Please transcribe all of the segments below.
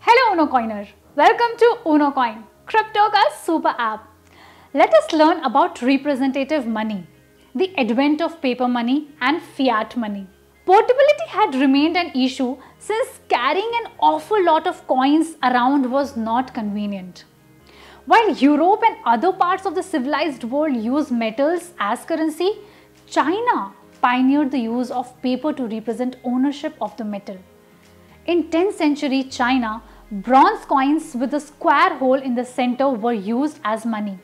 Hello Unocoiner, welcome to Unocoin, crypto का super app. Let us learn about representative money, the advent of paper money and fiat money. Portability had remained an issue since carrying an awful lot of coins around was not convenient. While Europe and other parts of the civilized world use metals as currency, China pioneered the use of paper to represent ownership of the metal. In 10th century China, bronze coins with a square hole in the center were used as money.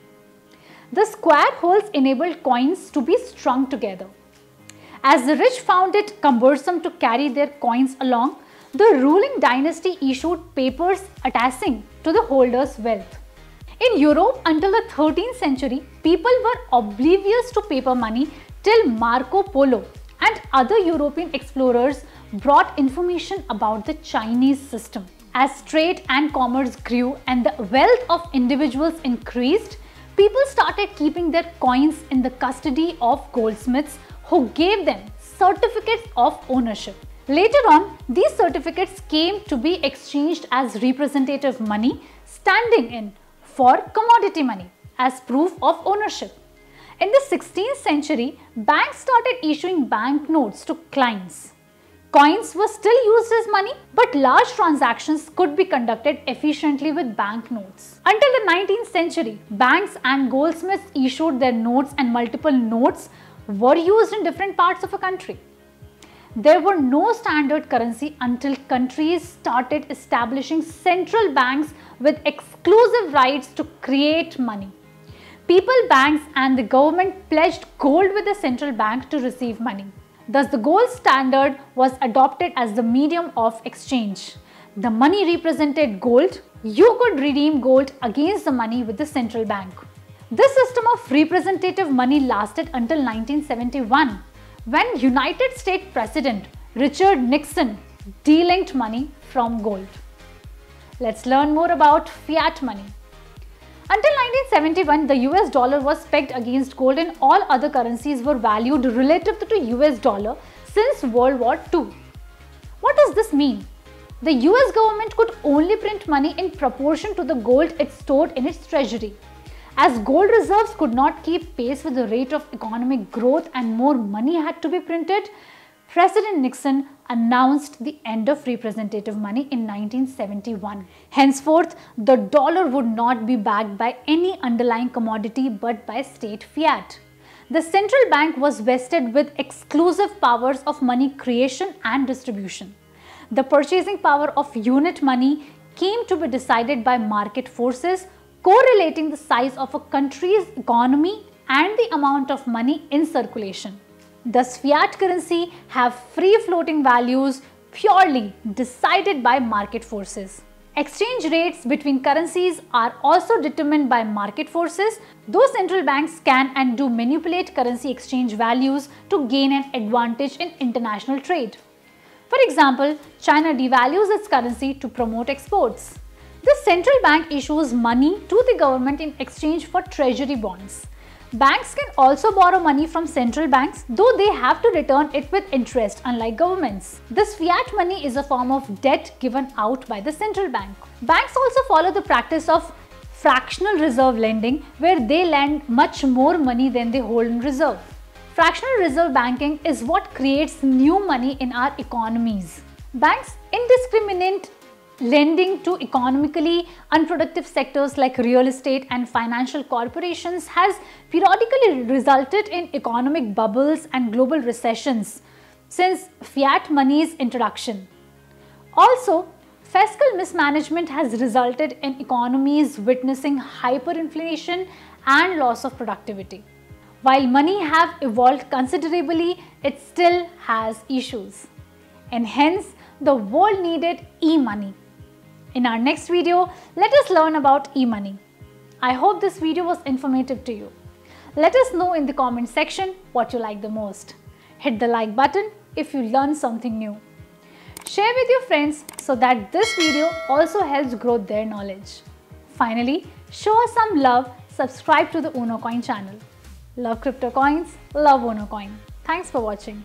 The square holes enabled coins to be strung together. As the rich found it cumbersome to carry their coins along, the ruling dynasty issued papers attesting to the holder's wealth. In Europe until the 13th century, people were oblivious to paper money till Marco Polo and other European explorers brought information about the Chinese system. As trade and commerce grew and the wealth of individuals increased, people started keeping their coins in the custody of goldsmiths who gave them certificates of ownership. Later on, these certificates came to be exchanged as representative money, standing in for commodity money as proof of ownership. In the 16th century, banks started issuing banknotes to clients. Coins were still used as money, but large transactions could be conducted efficiently with banknotes. Until the 19th century, banks and goldsmiths issued their notes and multiple notes were used in different parts of a country. There were no standard currency until countries started establishing central banks with exclusive rights to create money. People, banks and the government pledged gold with the central bank to receive money. Thus, the gold standard was adopted as the medium of exchange. The money represented gold. You could redeem gold against the money with the central bank. This system of representative money lasted until 1971, when United States President Richard Nixon delinked money from gold. Let's learn more about fiat money. Until 1971, the US dollar was pegged against gold and all other currencies were valued relative to the US dollar since World War II. What does this mean? The US government could only print money in proportion to the gold it stored in its treasury. As gold reserves could not keep pace with the rate of economic growth and more money had to be printed, President Nixon announced the end of representative money in 1971. Henceforth, the dollar would not be backed by any underlying commodity but by state fiat. The central bank was vested with exclusive powers of money creation and distribution. The purchasing power of unit money came to be decided by market forces correlating the size of a country's economy and the amount of money in circulation. Thus, fiat currency have free-floating values purely decided by market forces. Exchange rates between currencies are also determined by market forces, though central banks can and do manipulate currency exchange values to gain an advantage in international trade. For example, China devalues its currency to promote exports. The central bank issues money to the government in exchange for treasury bonds. Banks can also borrow money from central banks, though they have to return it with interest, unlike governments. This fiat money is a form of debt given out by the central bank. Banks also follow the practice of fractional reserve lending, where they lend much more money than they hold in reserve. Fractional reserve banking is what creates new money in our economies. Banks' indiscriminate lending to economically unproductive sectors like real estate and financial corporations has periodically resulted in economic bubbles and global recessions since fiat money's introduction. Also, fiscal mismanagement has resulted in economies witnessing hyperinflation and loss of productivity. While money have evolved considerably, it still has issues. And hence, the world needed e-money. In our next video, let us learn about e-money. I hope this video was informative to you. Let us know in the comment section what you like the most. Hit the like button if you learned something new. Share with your friends so that this video also helps grow their knowledge. Finally, show us some love, subscribe to the Unocoin channel. Love crypto coins, love Unocoin. Thanks for watching.